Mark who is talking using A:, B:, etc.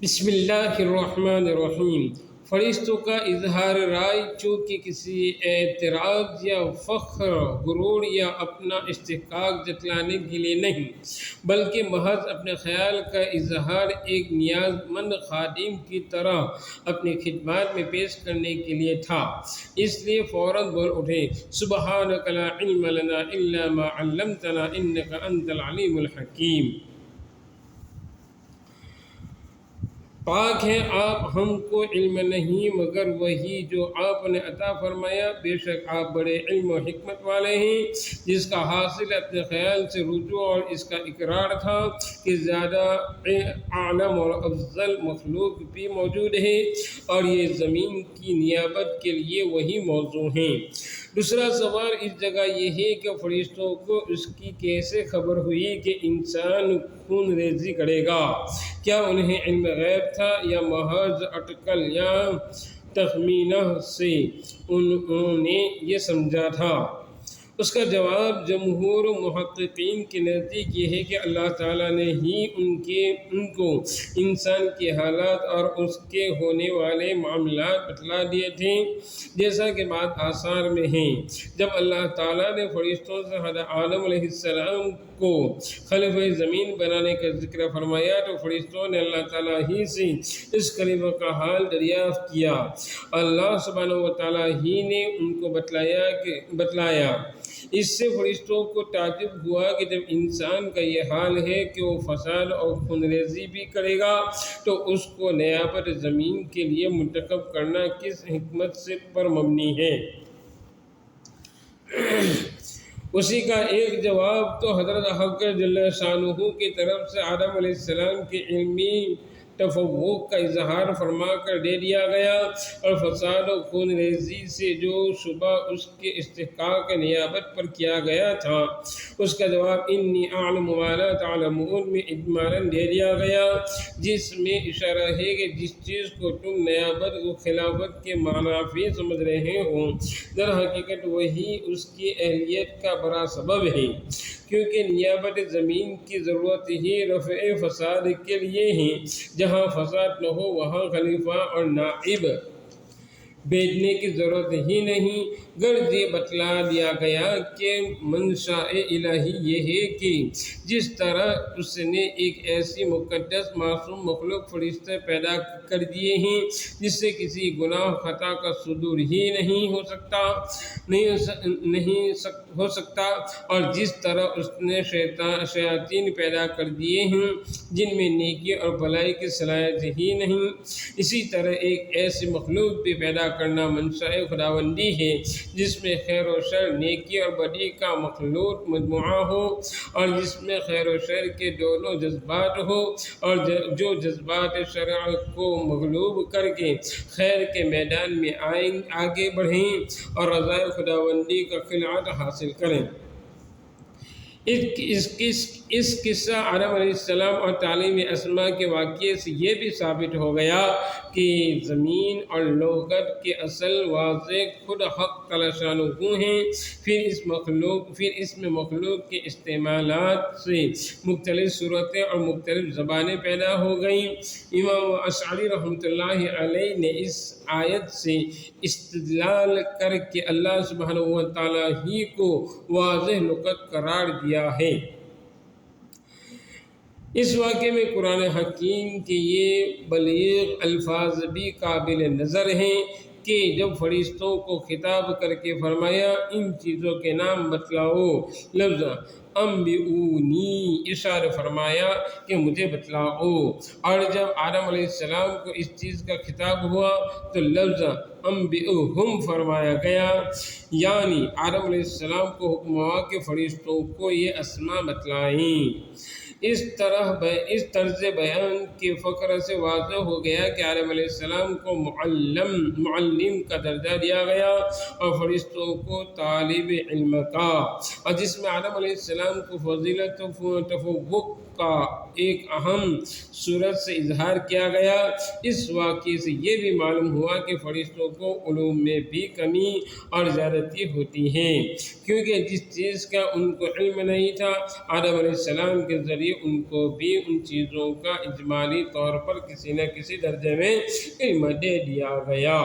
A: بسم اللہ الرحمن الرحیم۔ فرشتوں کا اظہار رائے چونکہ کسی اعتراض یا فخر، غرور یا اپنا استحقاق جتلانے کے لیے نہیں، بلکہ محض اپنے خیال کا اظہار ایک نیاز مند خادم کی طرح اپنی خدمات میں پیش کرنے کے لیے تھا۔ اس لیے فوراً بول اٹھے، سبحانک لا علم لنا الا ما علمتنا انک انت العلیم الحکیم۔ پاک ہیں آپ، ہم کو علم نہیں مگر وہی جو آپ نے عطا فرمایا، بے شک آپ بڑے علم و حکمت والے ہیں۔ جس کا حاصل اپنے خیال سے رجوع اور اس کا اقرار تھا کہ زیادہ اعلم اور افضل مخلوق بھی موجود ہے، اور یہ زمین کی نیابت کے لیے وہی موضوع ہیں۔ دوسرا سوال اس جگہ یہ ہے کہ فرشتوں کو اس کی کیسے خبر ہوئی کہ انسان خون ریزی کرے گا؟ کیا انہیں علم غیب تھا یا محض اٹکل یا تخمینہ سے انہوں نے یہ سمجھا تھا؟ اس کا جواب جمہور محققین کے نزدیک یہ ہے کہ اللہ تعالیٰ نے ہی ان کو انسان کے حالات اور اس کے ہونے والے معاملات بتلا دیے تھے، جیسا کہ بات آثار میں ہے۔ جب اللہ تعالیٰ نے فرشتوں سے حضرت آدم علیہ السلام کو خلیفہ زمین بنانے کا ذکر فرمایا تو فرشتوں نے اللہ تعالیٰ ہی سے اس خلیفہ کا حال دریافت کیا۔ اللہ سبحانہ و تعالیٰ ہی نے ان کو بتلایا۔ اس سے فرشتوں کو تعجب ہوا کہ جب انسان کا یہ حال ہے کہ وہ فساد اور خون ریزی بھی کرے گا تو اس کو نیابت زمین کے لیے منتخب کرنا کس حکمت پر مبنی ہے؟ اسی کا ایک جواب تو حضرت حق جل شانہ کی طرف سے آدم علیہ السلام کے علمی تفوق کا اظہار فرما کر دے دیا گیا، اور فساد و خون ریزی سے جو شبہ اس کے استحقاق نیابت پر کیا گیا تھا، اس کا جواب انی اعلم ما لا تعلمون میں اجمالاً دے دیا گیا، جس میں اشارہ ہے کہ جس چیز کو تم نیابت و خلافت کے منافی سمجھ رہے ہو، در حقیقت وہی اس کی اہلیت کا بڑا سبب ہے، کیونکہ نیابت زمین کی ضرورت ہی رفع فساد کے لیے ہے۔ جہاں فساد نہ ہو وہاں خلیفہ اور نائب بھیجنے کی ضرورت ہی نہیں۔ غرض یہ بتلا دیا گیا کہ منشاء الہی یہ ہے کہ جس طرح اس نے ایک ایسی مقدس معصوم مخلوق فرشتے پیدا کر دیے ہیں جس سے کسی گناہ خطا کا صدور ہی نہیں ہو سکتا، اور جس طرح اس نے شیاطین پیدا کر دیے ہیں جن میں نیکی اور بھلائی کی صلاحیت ہی نہیں، اسی طرح ایک ایسی مخلوق بھی پیدا کرنا منشاء خداوندی ہے جس میں خیر و شر، نیکی اور بدی کا مخلوط مجموعہ ہو، اور جس میں خیر و شر کے دونوں جذبات ہو، اور جو جذبات شرع کو مغلوب کر کے خیر کے میدان میں آگے بڑھیں اور رضا خداوندی کا خلعت حاصل کریں۔ اس قصہ آدم علیہ السلام اور تعلیم اسماء کے واقعے سے یہ بھی ثابت ہو گیا کہ زمین اور لغت کے اصل واضح خود حق تعالی شانہ ہیں۔ پھر اس میں مخلوق کے استعمالات سے مختلف صورتیں اور مختلف زبانیں پیدا ہو گئیں۔ امام اشعری رحمۃ اللہ علیہ نے اس آیت سے استدلال کر کے اللہ سبحانہ و تعالیٰ ہی کو واضح لغت قرار دیا ہے۔ اس واقعے میں قرآن حکیم کے یہ بلیغ الفاظ بھی قابل نظر ہیں کہ جب فرشتوں کو خطاب کر کے فرمایا ان چیزوں کے نام بتلاؤ، لفظ انبئونی ارشاد فرمایا کہ مجھے بتلاؤ، اور جب آدم علیہ السلام کو اس چیز کا خطاب ہوا تو لفظ انبئہم فرمایا گیا، یعنی آدم علیہ السلام کو حکم ہوا کہ فرشتوں کو یہ اسماء بتلائیں۔ اس طرز بیان کے فقرے سے واضح ہو گیا کہ آدم علیہ السلام کو معلم کا درجہ دیا گیا اور فرشتوں کو طالب علم کا، اور جس میں آدم علیہ السلام کو فضیلت و تفوق کا ایک اہم صورت سے اظہار کیا گیا۔ اس واقعے سے یہ بھی معلوم ہوا کہ فرشتوں کو علوم میں بھی کمی اور زیادتی ہوتی ہے، کیونکہ جس چیز کا ان کو علم نہیں تھا، آدم علیہ السلام کے ذریعے ان کو بھی ان چیزوں کا اجمالی طور پر کسی نہ کسی درجے میں علم دے دیا گیا۔